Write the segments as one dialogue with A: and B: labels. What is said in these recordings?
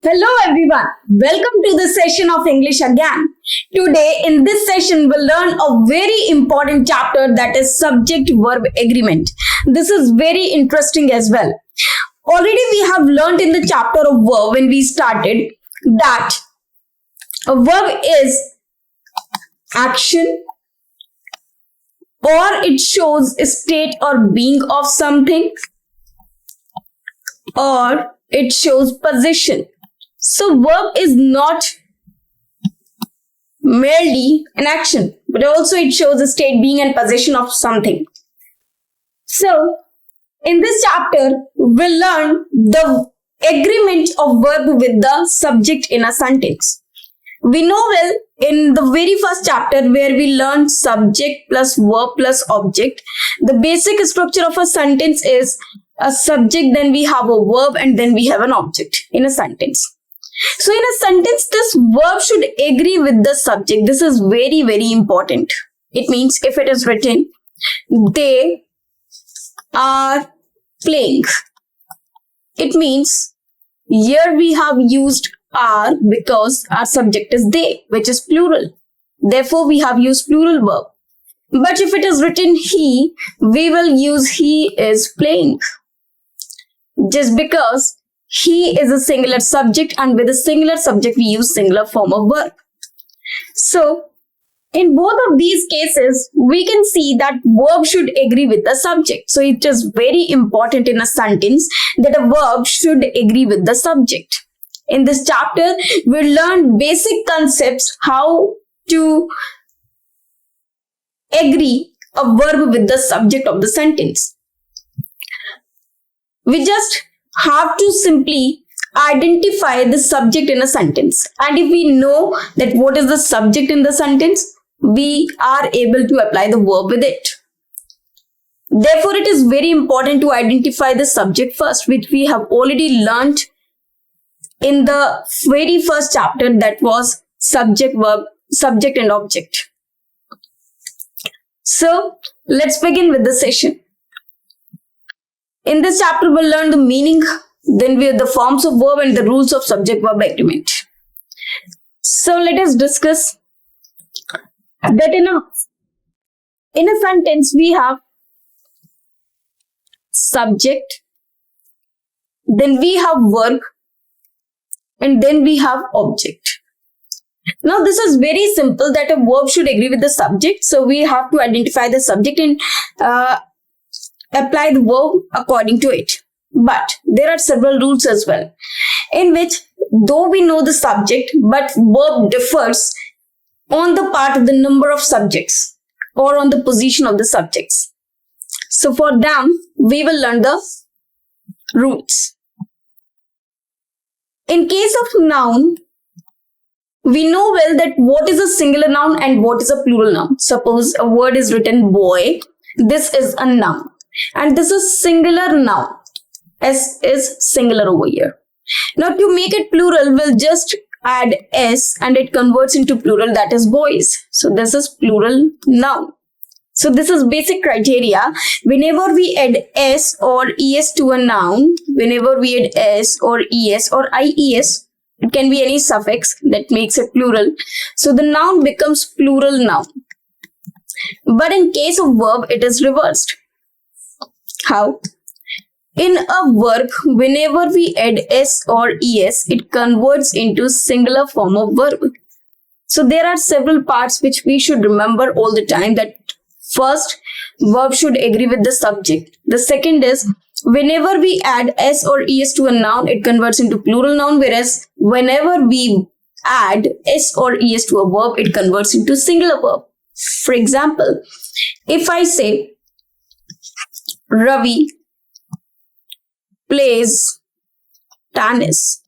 A: Hello everyone, welcome to the session of English again. Today in this session we'll learn a very important chapter, that is subject-verb agreement. This is very interesting as well. Already we have learned in the chapter of verb when we started that a verb is action, or it shows a state or being of something, or it shows position. So verb is not merely an action, but also it shows a state, being, and position of something. So in this chapter, we'll learn the agreement of verb with the subject in a sentence. We know well in the very first chapter where we learned subject plus verb plus object, the basic structure of a sentence is a subject, then we have a verb, and then we have an object in a sentence. So in a sentence, this verb should agree with the subject. This is very, very important. It means if it is written, they are playing. It means here we have used are because our subject is they, which is plural. Therefore, we have used plural verb. But if it is written he, we will use he is playing. Just because he is a singular subject, and with a singular subject we use singular form of verb. So in both of these cases we can see that verb should agree with the subject. So it is very important in a sentence that a verb should agree with the subject. In this chapter we learn basic concepts how to agree a verb with the subject of the sentence. We just have to simply identify the subject in a sentence, and if we know that what is the subject in the sentence, we are able to apply the verb with it. Therefore, it is very important to identify the subject first, which we have already learned in the very first chapter, that was subject, verb, subject and object. So let's begin with the session. In this chapter, we'll learn the meaning, then we have the forms of verb and the rules of subject-verb agreement. So let us discuss that in a sentence we have subject, then we have verb, and then we have object. Now this is very simple, that a verb should agree with the subject. So we have to identify the subject and apply the verb according to it. But there are several rules as well, in which though we know the subject, but verb differs on the part of the number of subjects or on the position of the subjects. So for them, we will learn the rules. In case of noun, we know well that what is a singular noun and what is a plural noun. Suppose a word is written boy, this is a noun. And this is singular noun. S is singular over here. Now to make it plural, we'll just add S and it converts into plural, that is boys. So this is plural noun. So this is basic criteria. Whenever we add S or ES to a noun, whenever we add S or ES or IES, it can be any suffix that makes it plural. So the noun becomes plural noun. But in case of verb, it is reversed. How? In a verb, whenever we add S or ES, it converts into singular form of verb. So there are several parts which we should remember all the time. That first, verb should agree with the subject. The second is, whenever we add S or ES to a noun, it converts into plural noun, whereas whenever we add S or ES to a verb, it converts into singular verb. For example, if I say, Ravi plays tennis,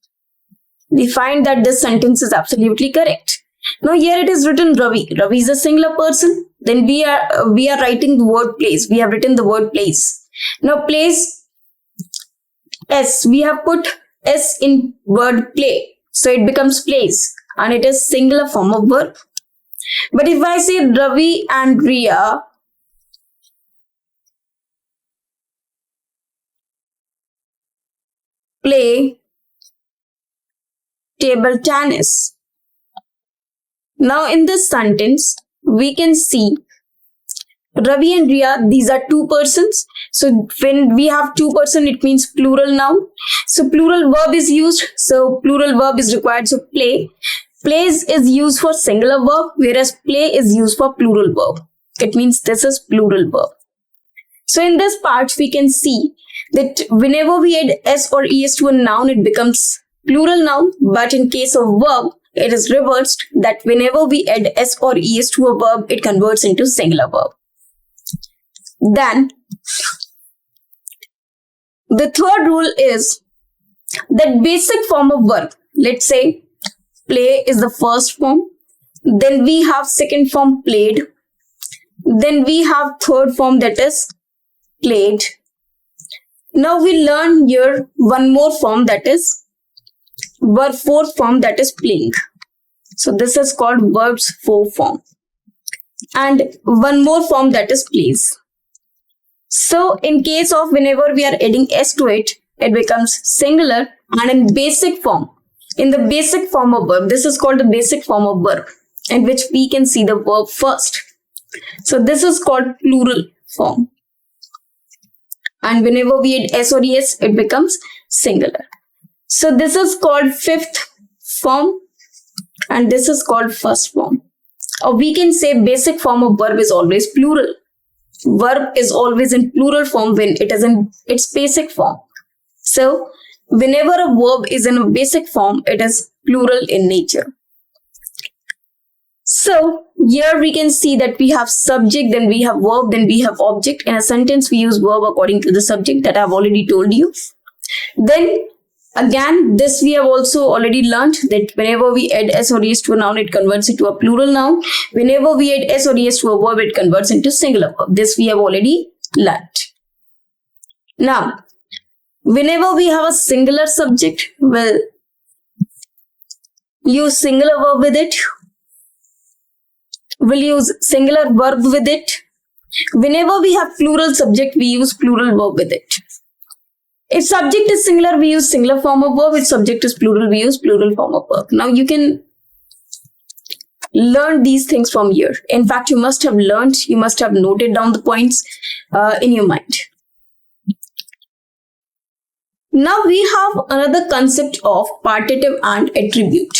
A: we find that this sentence is absolutely correct. Now here it is written Ravi. Ravi is a singular person. Then we are writing the word plays. We have written the word plays. Now plays, S, we have put S in word play. So it becomes plays and it is singular form of verb. But if I say Ravi and Riya play table tennis. Now in this sentence, we can see Ravi and Riya, these are two persons. So when we have two person, it means plural noun. So plural verb is used. So plural verb is required. So play. Plays is used for singular verb, whereas play is used for plural verb. It means this is plural verb. So in this part, we can see that whenever we add s or es to a noun, it becomes plural noun. But in case of verb, it is reversed, that whenever we add s or es to a verb, it converts into singular verb. Then, the third rule is that basic form of verb. Let's say play is the first form. Then we have second form played. Then we have third form, that is played. Now we learn here one more form, that is verb fourth form, that is playing. So this is called verbs fourth form. And one more form, that is plays. So in case of whenever we are adding s to it, it becomes singular. And in basic form, in the basic form of verb, this is called the basic form of verb, in which we can see the verb first. So this is called plural form. And whenever we add s or es, it becomes singular. So this is called fifth form, and this is called first form. Or we can say basic form of verb is always plural. Verb is always in plural form when it is in its basic form. So whenever a verb is in a basic form, it is plural in nature. So here we can see that we have subject, then we have verb, then we have object. In a sentence, we use verb according to the subject that I have already told you. Then again, this we have also already learned, that whenever we add s or es to a noun, it converts into a plural noun. Whenever we add s or es to a verb, it converts into singular verb. This we have already learned. Now, whenever we have a singular subject, we'll use singular verb with it. We'll use singular verb with it. Whenever we have plural subject, we use plural verb with it. If subject is singular, we use singular form of verb. If subject is plural, we use plural form of verb. Now you can learn these things from here. In fact, you must have learned, you must have noted down the points in your mind. Now we have another concept of partitive and attribute.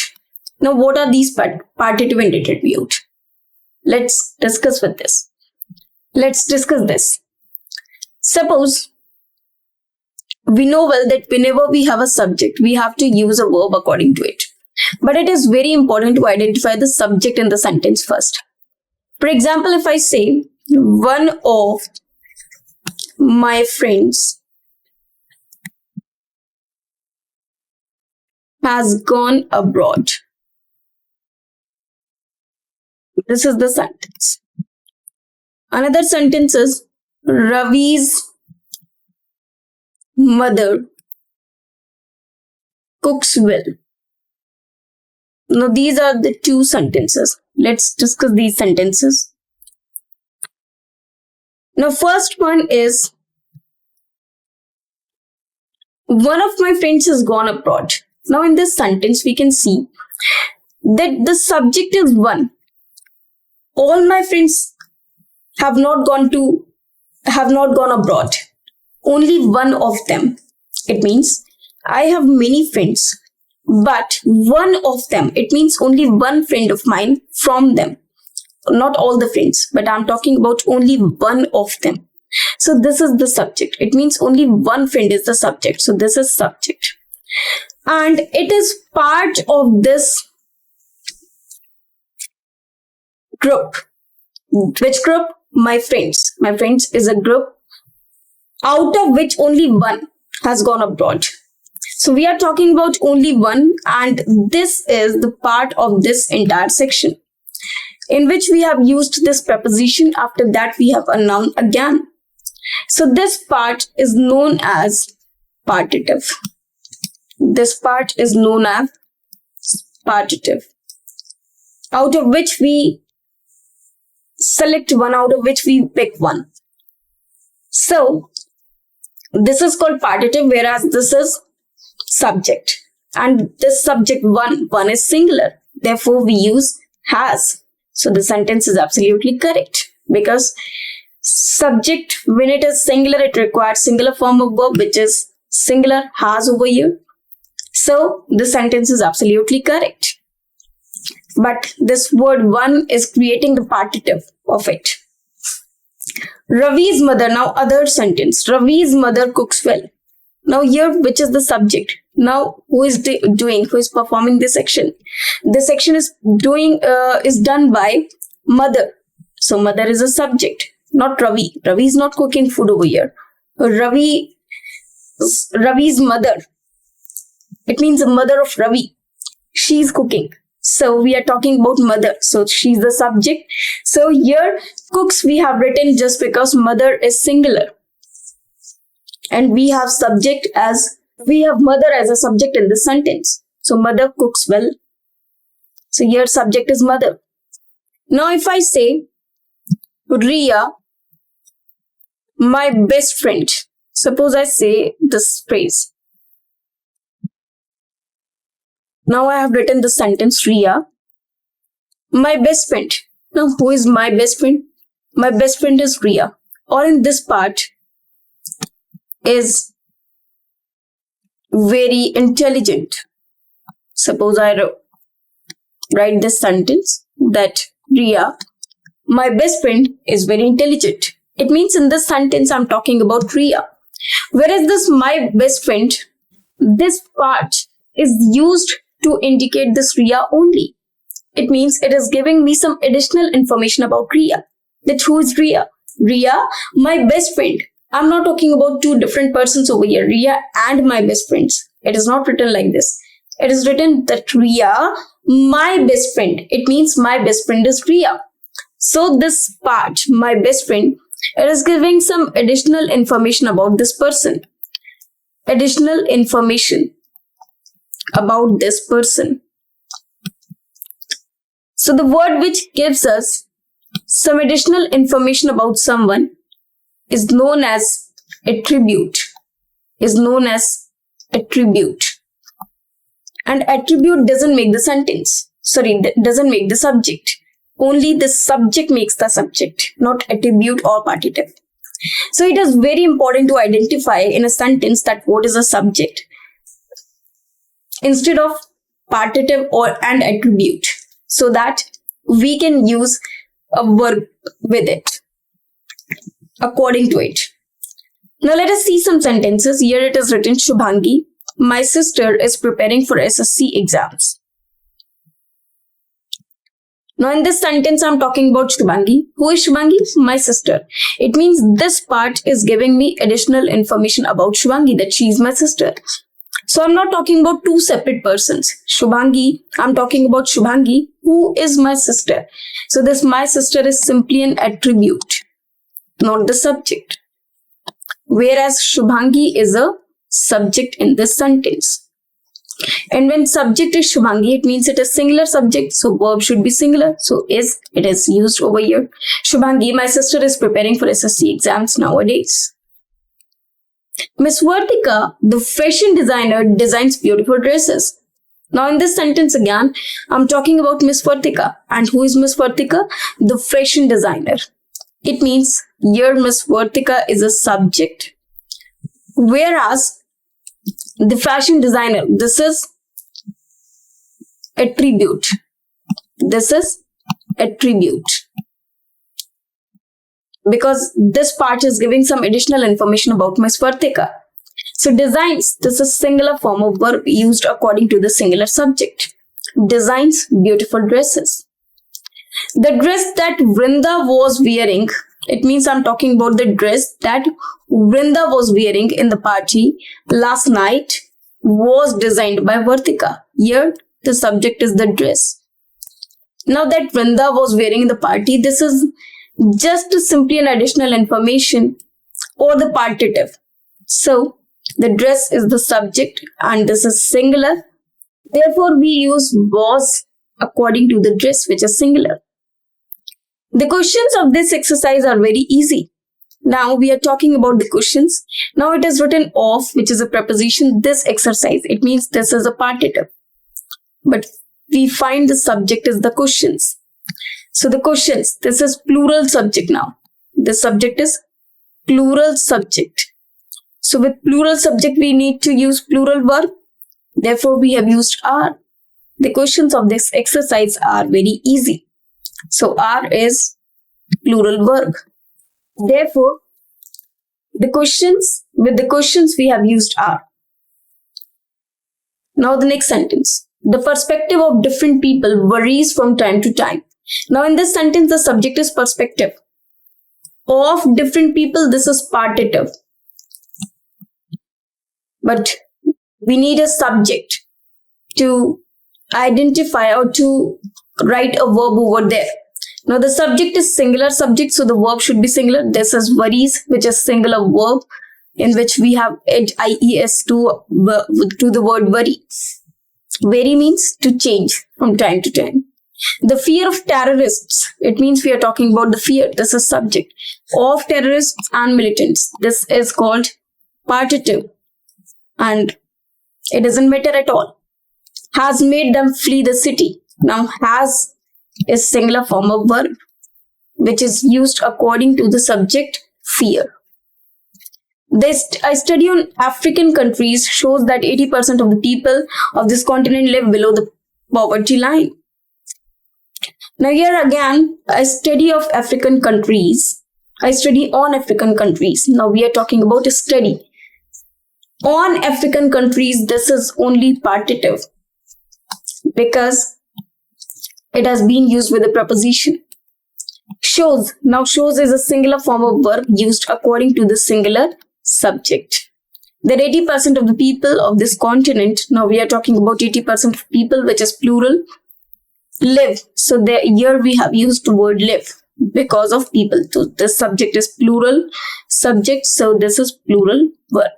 A: Now what are these partitive and attribute? Let's discuss with this. Let's discuss this. Suppose we know well that whenever we have a subject, we have to use a verb according to it. But it is very important to identify the subject in the sentence first. For example, if I say, one of my friends has gone abroad. This is the sentence. Another sentence is, Ravi's mother cooks well. Now these are the two sentences. Let's discuss these sentences. Now first one is, one of my friends has gone abroad. Now in this sentence we can see that the subject is one. All my friends have not gone abroad. Only one of them. It means I have many friends, but one of them. It means only one friend of mine from them. Not all the friends, but I'm talking about only one of them. So this is the subject. It means only one friend is the subject. So this is subject. And it is part of this group. Which group? My friends. My friends is a group out of which only one has gone abroad. So we are talking about only one, and this is the part of this entire section in which we have used this preposition. After that we have a noun again. So this part is known as partitive. This part is known as partitive, out of which we select one, out of which we pick one. So this is called partitive, whereas this is subject. And this subject one is singular. Therefore, we use has. So the sentence is absolutely correct, because subject, when it is singular, it requires singular form of verb, which is singular has over here. So the sentence is absolutely correct. But this word one is creating the partitive of it. Ravi's mother, now other sentence. Ravi's mother cooks well. Now here, which is the subject? Now who is who is performing this action? This action is done by mother. So mother is a subject, not Ravi. Ravi is not cooking food over here. Ravi's mother. It means the mother of Ravi. She's cooking. So we are talking about mother. So she's the subject. So here cooks we have written just because mother is singular. And we have mother as a subject in this sentence. So mother cooks well. So here subject is mother. Now if I say Riya, my best friend. Suppose I say this phrase. Now I have written the sentence Riya, my best friend. Now who is my best friend? My best friend is Riya. Or in this part is very intelligent. Suppose I write this sentence that Riya, my best friend, is very intelligent. It means in this sentence I'm talking about Riya. Whereas this my best friend, this part is used to indicate this Riya only. It means it is giving me some additional information about Riya. That who is Riya? Riya, my best friend. I'm not talking about two different persons over here. Riya and my best friends. It is not written like this. It is written that Riya, my best friend. It means my best friend is Riya. So this part, my best friend, it is giving some additional information about this person. Additional information about this person. So the word which gives us some additional information about someone is known as attribute. And attribute doesn't make the sentence. Doesn't make the subject. Only the subject makes the subject, not attribute or partitive. So it is very important to identify in a sentence that what is a subject instead of partitive and attribute, so that we can use a verb with it according to it. Now let us see some sentences. Here it is written, Shubhangi, my sister is preparing for SSC exams. Now in this sentence I'm talking about Shubhangi. Who is Shubhangi? My sister. It means this part is giving me additional information about Shubhangi, that she is my sister. So I'm not talking about two separate persons. Shubhangi, I'm talking about Shubhangi, who is my sister. So this my sister is simply an attribute, not the subject. Whereas Shubhangi is a subject in this sentence. And when subject is Shubhangi, it means it is singular subject. So verb should be singular. So it is used over here. Shubhangi, my sister, is preparing for SSC exams nowadays. Miss Vartika, the fashion designer, designs beautiful dresses. Now in this sentence again, I'm talking about Miss Vartika. And who is Miss Vartika? The fashion designer. It means here Miss Vartika is a subject. Whereas the fashion designer, this is attribute. Because this part is giving some additional information about Miss Vartika. So designs, this is singular form of verb used according to the singular subject. Designs beautiful dresses. The dress that Vrinda was wearing, it means I'm talking about the dress that Vrinda was wearing in the party last night was designed by Vartika. Here the subject is the dress. Now that Vrinda was wearing in the party, this is just simply an additional information or the partitive. So the dress is the subject and this is singular. Therefore we use was according to the dress, which is singular. The questions of this exercise are very easy. Now we are talking about the questions. Now it is written of, which is a preposition, this exercise. It means this is a partitive. But we find the subject is the questions. So the questions, this is plural subject now. The subject is plural subject. So with plural subject, we need to use plural verb. Therefore, we have used are. The questions of this exercise are very easy. So are is plural verb. Therefore, with the questions we have used are. Now the next sentence. The perspective of different people varies from time to time. Now in this sentence, the subject is perspective. Of different people, this is partitive. But we need a subject to identify or to write a verb over there. Now the subject is singular subject, so the verb should be singular. This is varies, which is singular verb in which we have add ies to the word vary. Vary means to change from time to time. The fear of terrorists, it means we are talking about the fear. This is subject. Of terrorists and militants. This is called partitive. And it doesn't matter at all. Has made them flee the city. Now has is singular form of verb, which is used according to the subject fear. A study on African countries shows that 80% of the people of this continent live below the poverty line. Now here again, a study of African countries. I study on African countries. Now we are talking about a study. On African countries, this is only partitive because it has been used with a preposition. Shows. Now shows is a singular form of verb used according to the singular subject. That 80% of the people of this continent, now we are talking about 80% of people, which is plural, live. So here we have used the word live because of people. So this subject is plural subject, so this is plural verb.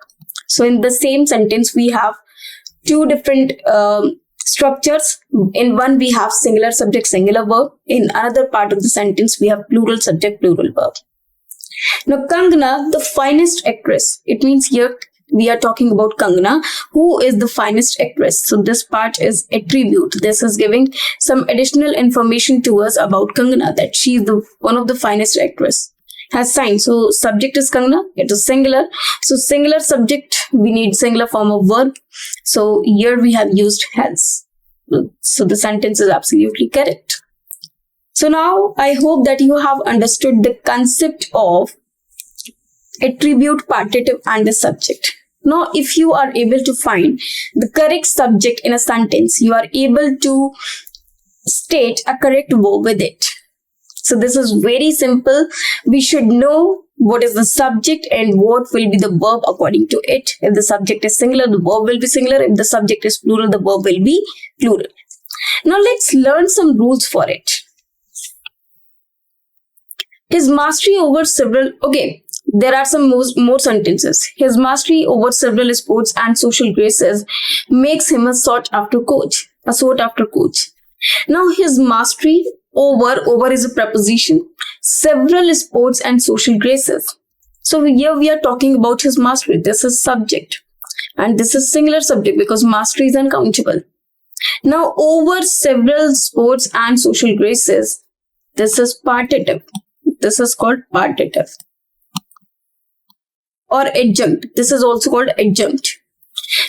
A: So in the same sentence, we have two different structures. In one, we have singular subject, singular verb. In another part of the sentence, we have plural subject, plural verb. Now, Kangana, the finest actress. It means here we are talking about Kangana, who is the finest actress. So this part is attribute. This is giving some additional information to us about Kangana, that she is one of the finest actress. Has signed. So subject is Kangana. It is singular. So singular subject, we need singular form of verb. So here we have used has. So the sentence is absolutely correct. So now I hope that you have understood the concept of attribute, partitive and the subject. Now if you are able to find the correct subject in a sentence, you are able to state a correct verb with it. So this is very simple. We should know what is the subject and what will be the verb according to it. If the subject is singular, the verb will be singular. If the subject is plural, the verb will be plural. Now let's learn some rules for it. His mastery over several, there are some more sentences. His mastery over several sports and social graces makes him a sought after coach. Now his mastery over is a preposition. Several sports and social graces. So here we are talking about his mastery. This is subject. And this is singular subject because mastery is uncountable. Now over several sports and social graces, this is partitive. This is called partitive. Or adjunct. This is also called adjunct.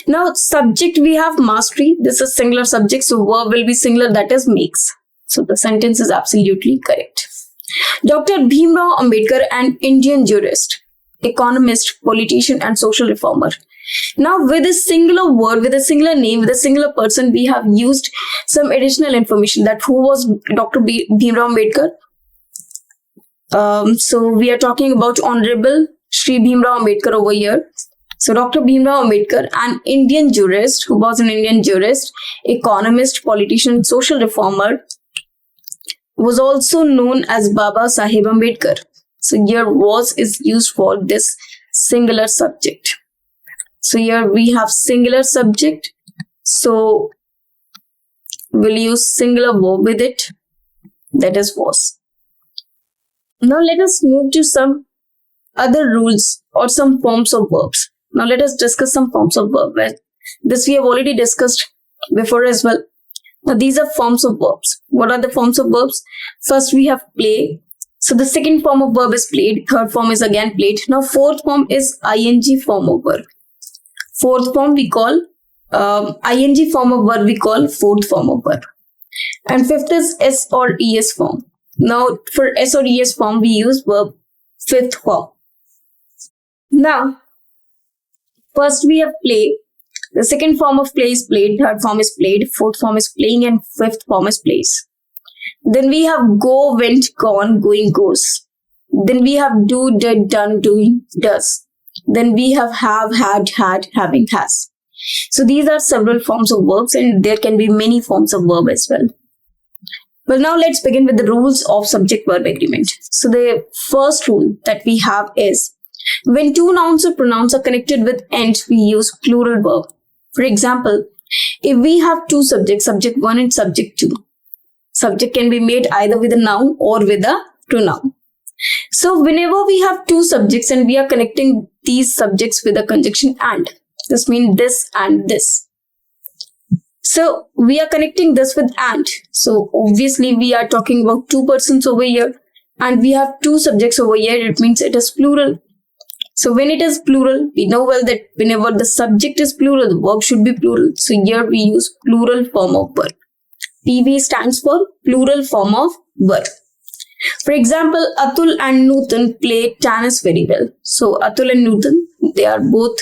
A: Now subject, we have mastery. This is singular subject. So verb will be singular, that is makes. So the sentence is absolutely correct. Dr. Bhimrao Ambedkar, an Indian jurist, economist, politician and social reformer. Now with a singular word, with a singular name, with a singular person, we have used some additional information that who was Dr. Bhimrao Ambedkar. So we are talking about Honorable Shri Bhimrao Ambedkar over here. So Dr. Bhimrao Ambedkar, an Indian jurist, who was an Indian jurist, economist, politician, social reformer, was also known as Baba Saheb Ambedkar. So here was is used for this singular subject. So here we have singular subject. So we'll use singular verb with it. That is was. Now let us move to some other rules or some forms of verbs. Now let us discuss some forms of verb. This we have already discussed before as well. Now these are forms of verbs. What are the forms of verbs? First we have play. So the second form of verb is played. Third form is again played. Now fourth form is ing form of verb. Fourth form we call ing form of verb we call fourth form of verb. And fifth is s or es form. Now for s or es form we use verb fifth form. Now first we have play. The second form of play is played, third form is played, fourth form is playing, and fifth form is plays. Then we have go, went, gone, going, goes. Then we have do, did, done, doing, does. Then we have, had, having, has. So these are several forms of verbs, and there can be many forms of verb as well. Well, now let's begin with the rules of subject-verb agreement. So the first rule that we have is, when two nouns or pronouns are connected with and, we use plural verb. For example, if we have two subjects, subject 1 and subject 2, subject can be made either with a noun or with a pronoun. So whenever we have two subjects and we are connecting these subjects with a conjunction and, this means this and this. So we are connecting this with and. So obviously we are talking about two persons over here and we have two subjects over here. It means it is plural. So when it is plural, we know well that whenever the subject is plural, the verb should be plural. So here we use plural form of verb. PV stands for plural form of verb. For example, Atul and Nutan play tennis very well. So Atul and Nutan, they are both,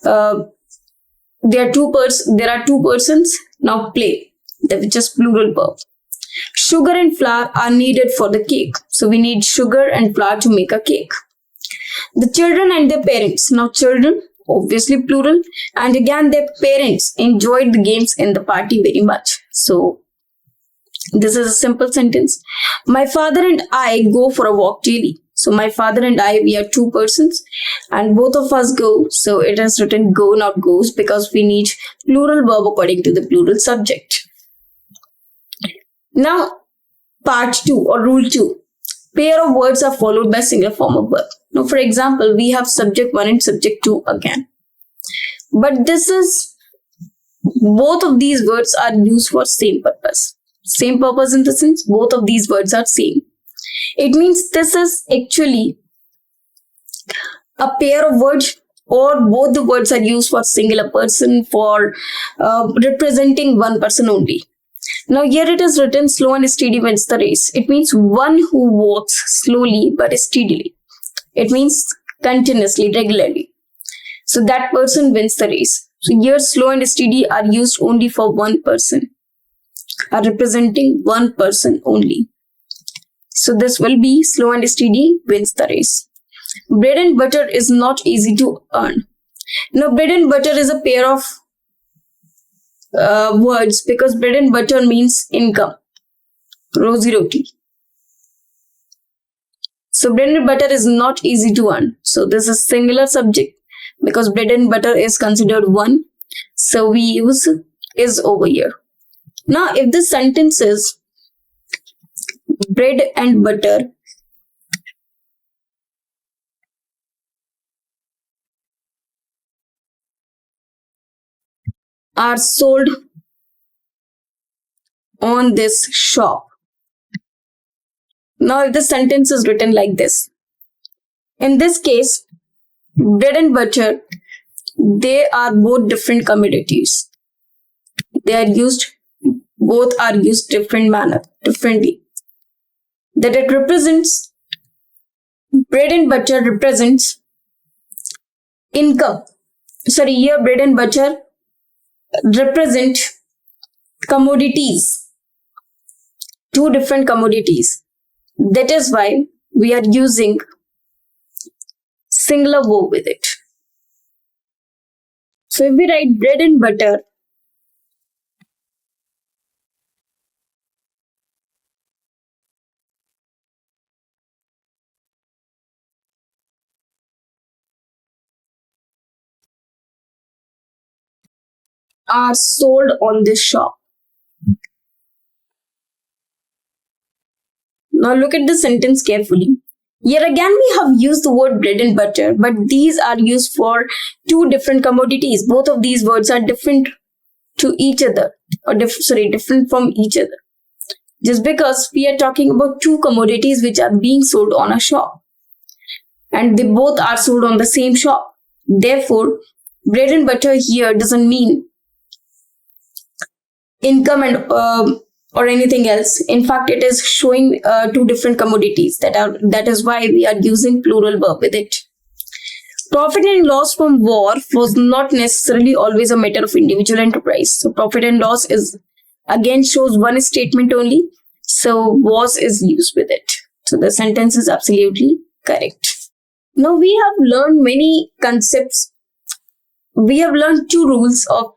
A: there are two persons, now play, which is plural verb. Sugar and flour are needed for the cake. So we need sugar and flour to make a cake. The children and their parents. Now children, obviously plural, and again their parents enjoyed the games in the party very much. So this is a simple sentence. My father and I go for a walk daily. So my father and I, we are two persons and both of us go. So it is written go, not goes, because we need plural verb according to the plural subject. Now part 2 or rule 2. Pair of words are followed by single form of verb. Now, for example, we have subject 1 and subject 2 again. But both of these words are used for same purpose. Same purpose in the sense, both of these words are same. It means this is actually a pair of words, or both the words are used for singular person, for representing one person only. Now here it is written slow and steady wins the race. It means one who walks slowly but steadily. It means continuously, regularly. So that person wins the race. So here slow and steady are used only for one person, are representing one person only. So this will be slow and steady wins the race. Bread and butter is not easy to earn. Now bread and butter is a pair of words because bread and butter means income, rosy roti. So bread and butter is not easy to earn. So this is singular subject because bread and butter is considered one. So we use is over here. Now if the sentence is bread and butter are sold on this shop. Now if the sentence is written like this, in this case, bread and butter, they are both different commodities. Both are used differently. That it represents, bread and butter represents income. Sorry, here bread and butter represent commodities, two different commodities. That is why we are using singular verb with it. So if we write bread and butter, are sold on this shop. Now look at the sentence carefully. Here again, we have used the word bread and butter, but these are used for two different commodities. Both of these words are different to each other, or different from each other. Just because we are talking about two commodities which are being sold on a shop, and they both are sold on the same shop. Therefore, bread and butter here doesn't mean income and or anything else. In fact, it is showing two different commodities. That is why we are using plural verb with it. Profit and loss from war was not necessarily always a matter of individual enterprise. So profit and loss is again shows one statement only. So was is used with it. So the sentence is absolutely correct. Now we have learned many concepts. We have learned two rules of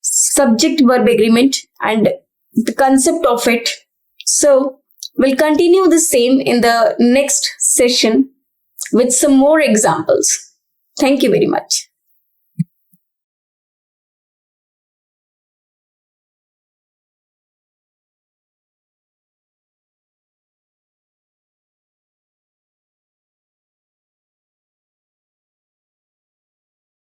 A: subject-verb agreement and the concept of it. So we'll continue the same in the next session with some more examples. Thank you very much.